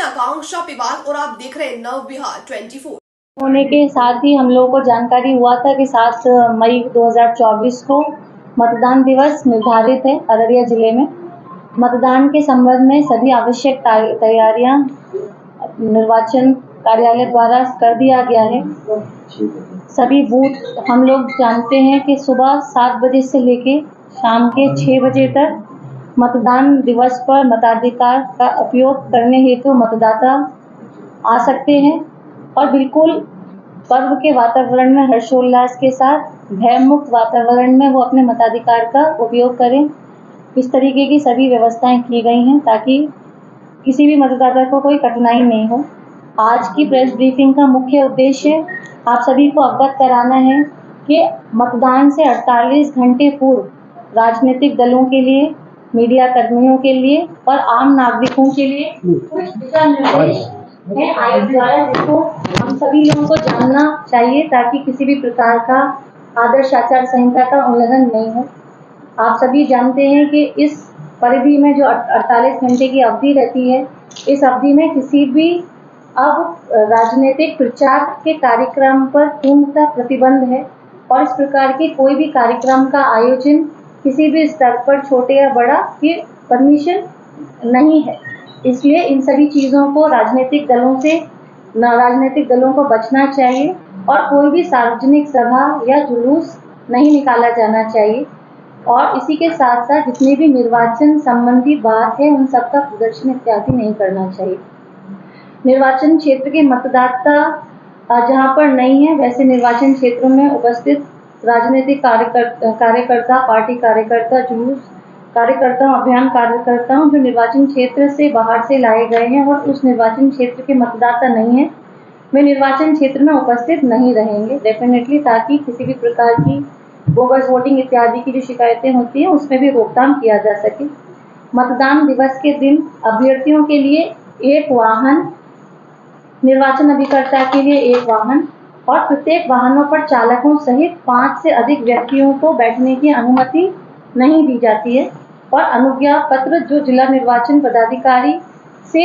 आकांक्षा पिवाल और आप देख रहे हैं नव बिहार 24। होने के साथ ही हम लोगों को जानकारी हुआ था कि 7 मई 2024 को मतदान दिवस निर्धारित है अररिया जिले में। मतदान के संबंध में सभी आवश्यक तैयारियां निर्वाचन कार्यालय द्वारा कर दिया गया है। सभी बूथ हम लोग जानते हैं कि सुबह 7 बजे से लेके शाम के 6 बजे तक मतदान दिवस पर मताधिकार का उपयोग करने हेतु मतदाता आ सकते हैं और बिल्कुल पर्व के वातावरण में हर्षोल्लास के साथ भयमुक्त वातावरण में वो अपने मताधिकार का उपयोग करें। इस तरीके की सभी व्यवस्थाएं की गई हैं ताकि किसी भी मतदाता को कोई कठिनाई नहीं हो। आज की प्रेस ब्रीफिंग का मुख्य उद्देश्य आप सभी को अवगत कराना है कि मतदान से 48 घंटे पूर्व राजनीतिक दलों के लिए, मीडिया कर्मियों के लिए और आम नागरिकों के लिए कुछ दिशा निर्देश है आयोग द्वारा, जिसको हम सभी लोगों को जानना चाहिए ताकि किसी भी प्रकार का आदर्श आचार संहिता का उल्लंघन नहीं हो। आप सभी जानते हैं कि इस परिधि में जो 48 घंटे की अवधि रहती है, इस अवधि में किसी भी अब राजनीतिक प्रचार के कार्यक्रम पर पूर्णतः प्रतिबंध है और इस प्रकार के कोई भी कार्यक्रम का आयोजन किसी भी स्तर पर, छोटे या बड़ा, ये परमिशन नहीं है। इसलिए इन सभी चीज़ों को राजनीतिक दलों को बचना चाहिए और कोई भी सार्वजनिक सभा या जुलूस नहीं निकाला जाना चाहिए और इसी के साथ साथ जितनी भी निर्वाचन संबंधी बात है उन सबका प्रदर्शन इत्यादि नहीं करना चाहिए। निर्वाचन क्षेत्र के मतदाता जहां पर नहीं है, वैसे निर्वाचन क्षेत्रों में उपस्थित राजनीतिक कार्यकर्ता, पार्टी कार्यकर्ता, जुलूस कार्यकर्ताओं, अभियान कार्यकर्ताओं जो निर्वाचन क्षेत्र से बाहर से लाए गए हैं और उस निर्वाचन क्षेत्र के मतदाता नहीं है, वे निर्वाचन क्षेत्र में उपस्थित नहीं रहेंगे डेफिनेटली, ताकि किसी भी प्रकार की बोगस वोटिंग इत्यादि की जो शिकायतें होती हैं उसमें भी रोकथाम किया जा सके। मतदान दिवस के दिन अभ्यर्थियों के लिए एक वाहन, निर्वाचन अभिकर्ता के लिए एक वाहन और प्रत्येक वाहनों पर चालकों सहित 5 से अधिक व्यक्तियों को बैठने की अनुमति नहीं दी जाती है और अनुज्ञा पत्र जो जिला निर्वाचन पदाधिकारी से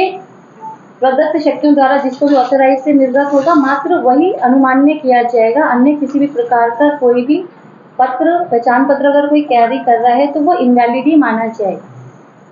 प्रदत्त शक्तियों द्वारा जिसको भी ऑथराइज से निर्गत होगा, मात्र वही अनुमान्य किया जाएगा। अन्य किसी भी प्रकार का कोई भी पत्र, पहचान पत्र अगर कोई कैरी कर रहा है तो वो इनवैलिड ही माना जाएगा।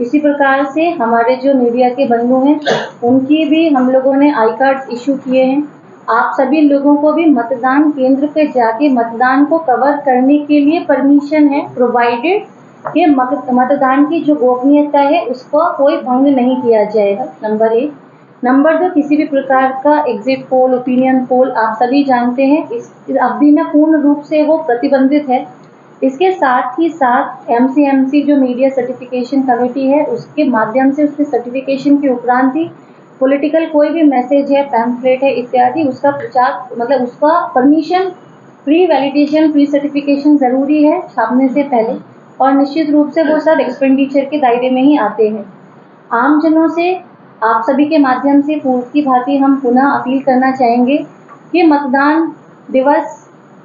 इसी प्रकार से हमारे जो मीडिया के बंधु हैं उनकी भी हम लोगों ने आई कार्ड इशू किए हैं। आप सभी लोगों को भी मतदान केंद्र पे जाके मतदान को कवर करने के लिए परमिशन है, प्रोवाइडेड कि मतदान की जो गोपनीयता है उसको कोई भंग नहीं किया जाएगा, नंबर 1। नंबर 2, किसी भी प्रकार का एग्जिट पोल, ओपिनियन पोल आप सभी जानते हैं इस अवधि में पूर्ण रूप से वो प्रतिबंधित है। इसके साथ ही साथ MCMC जो मीडिया सर्टिफिकेशन कमेटी है उसके माध्यम से उसके सर्टिफिकेशन के उपरांत ही पॉलिटिकल कोई भी मैसेज है, पैम्फलेट है इत्यादि, उसका प्रचार मतलब उसका permission, pre validation, pre certification जरूरी है छापने से पहले और निश्चित रूप से वो सब एक्सपेंडिचर के दायरे में ही आते हैं। आम जनों से आप सभी के माध्यम से पूर्व की भांति हम पुनः अपील करना चाहेंगे कि मतदान दिवस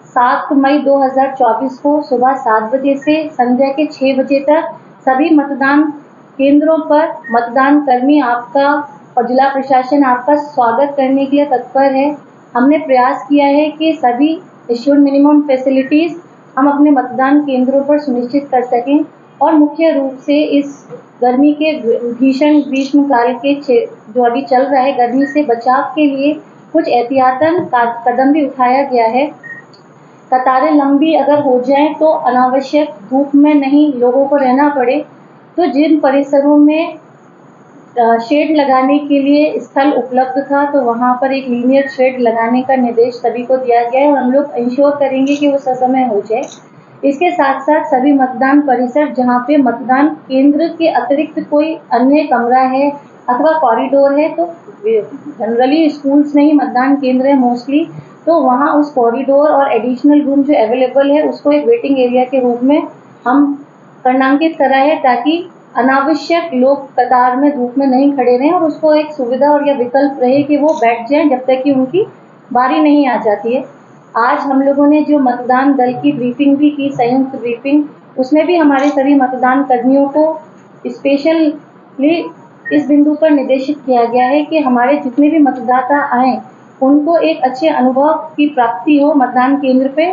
7 मई 2024 को सुबह 7 बजे से संध्या के 6 बजे तक सभी मतदान केंद्रों पर मतदान कर्मी आपका और जिला प्रशासन आपका स्वागत करने के लिए तत्पर है। हमने प्रयास किया है कि सभी इश्यूड मिनिमम फैसिलिटीज हम अपने मतदान केंद्रों पर सुनिश्चित कर सकें और मुख्य रूप से इस गर्मी के भीषण ग्रीष्मकाल के जो अभी चल रहा है, गर्मी से बचाव के लिए कुछ एहतियातन कदम भी उठाया गया है। कतारें लंबी अगर हो जाएं तो अनावश्यक धूप में नहीं लोगों को रहना पड़े, तो जिन परिसरों में शेड लगाने के लिए स्थल उपलब्ध था तो वहां पर एक लीनियर शेड लगाने का निर्देश सभी को दिया गया है और हम लोग इंश्योर करेंगे कि वो ससमय हो जाए। इसके साथ साथ सभी मतदान परिसर जहां पे मतदान केंद्र के अतिरिक्त कोई अन्य कमरा है अथवा कॉरिडोर है, तो जनरली स्कूल्स में ही मतदान केंद्र है मोस्टली, तो वहाँ उस कॉरिडोर और एडिशनल रूम जो अवेलेबल है उसको एक वेटिंग एरिया के रूप में हम कर्णांकित करा है ताकि अनावश्यक लोग कतार में धूप में नहीं खड़े रहें और उसको एक सुविधा और या विकल्प रहे कि वो बैठ जाएं जब तक कि उनकी बारी नहीं आ जाती है। आज हम लोगों ने जो मतदान दल की ब्रीफिंग भी की, संयुक्त ब्रीफिंग, उसमें भी हमारे सभी मतदान कर्मियों को स्पेशली इस बिंदु पर निर्देशित किया गया है कि हमारे जितने भी मतदाता आए उनको एक अच्छे अनुभव की प्राप्ति हो मतदान केंद्र पे,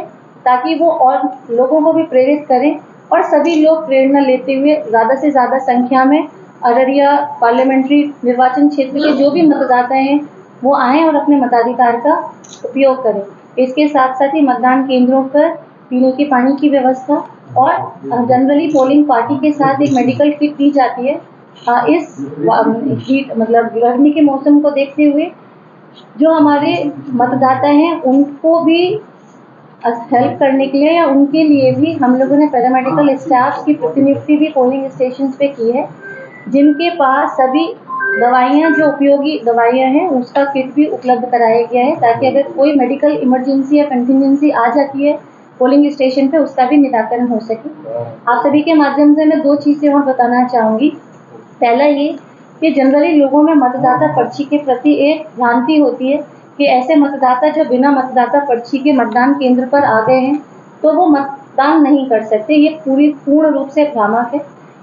ताकि वो और लोगों को भी प्रेरित करें और सभी लोग प्रेरणा लेते हुए ज़्यादा से ज़्यादा संख्या में अररिया पार्लियामेंट्री निर्वाचन क्षेत्र के जो भी मतदाता हैं वो आएँ और अपने मताधिकार का उपयोग करें। इसके साथ साथ ही मतदान केंद्रों पर पीने के पानी की व्यवस्था और जनरली पोलिंग पार्टी के साथ एक मेडिकल किट दी जाती है। इस हीट मतलब गर्मी के मौसम को देखते हुए जो हमारे मतदाता हैं उनको भी हेल्प करने के लिए या उनके लिए भी हम लोगों ने पैरामेडिकल स्टाफ की प्रतिनियुक्ति भी पोलिंग स्टेशन पे की है, जिनके पास सभी दवाइयाँ जो उपयोगी दवाइयाँ हैं उसका किट भी उपलब्ध कराया गया है, ताकि अगर कोई मेडिकल इमरजेंसी या कंटिजेंसी आ जाती है पोलिंग स्टेशन पे उसका भी निराकरण हो सके। आप सभी के माध्यम से मैं 2 चीज़ें और बताना चाहूँगी। पहला ये कि जनरली लोगों में मतदाता पर्ची के प्रति एक भ्रांति होती है कि ऐसे मतदाता जो बिना मतदाता पर्ची के मतदान केंद्र पर आ गए हैं तो वो मतदान नहीं कर सकते। ये पूर्ण रूप से भ्रामक है।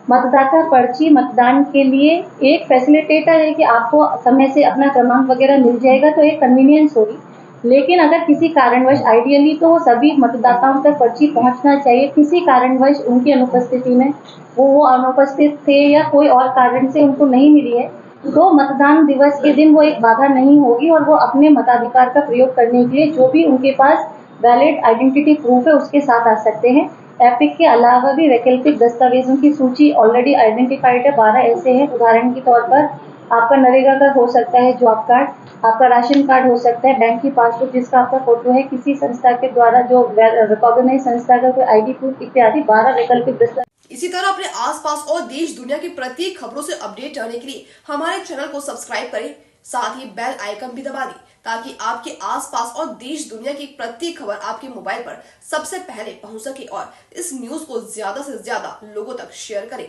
मतदाता पर्ची मतदान के लिए एक फैसिलिटेटर है कि आपको समय से अपना क्रमांक वगैरह मिल जाएगा, तो एक कन्वीनियंस होगी। लेकिन अगर किसी कारणवश आइडियली तो सभी मतदाताओं तक पर्ची पहुंचना चाहिए, किसी कारणवश उनकी अनुपस्थिति में वो अनुपस्थित थे या कोई और कारण से उनको नहीं मिली है, तो मतदान दिवस के दिन वो एक बाधा नहीं होगी और वो अपने मताधिकार का प्रयोग करने के लिए जो भी उनके पास वैलिड आइडेंटिटी प्रूफ है उसके साथ आ सकते हैं। एपिक के अलावा भी वैकल्पिक दस्तावेजों की सूची ऑलरेडी आइडेंटिफाइड है, 12 ऐसे हैं। उदाहरण के तौर पर आपका नरेगा का हो सकता है जॉब कार्ड, आपका राशन कार्ड हो सकता है, बैंक की पासबुक जिसका आपका फोटो है, किसी संस्था के द्वारा जो रिकॉग्नाइज संस्था का कोई आईडी प्रूफ इत्यादि 12 वैकल्पिक दस्तावेज। इसी तरह अपने आसपास और देश दुनिया की प्रत्येक खबरों से अपडेट रहने के लिए हमारे चैनल को सब्सक्राइब करें, साथ ही बेल आइकन भी दबा दें, ताकि आपके आसपास और देश दुनिया की प्रत्येक खबर आपके मोबाइल पर सबसे पहले पहुंच सके और इस न्यूज को ज्यादा से ज्यादा लोगों तक शेयर करें।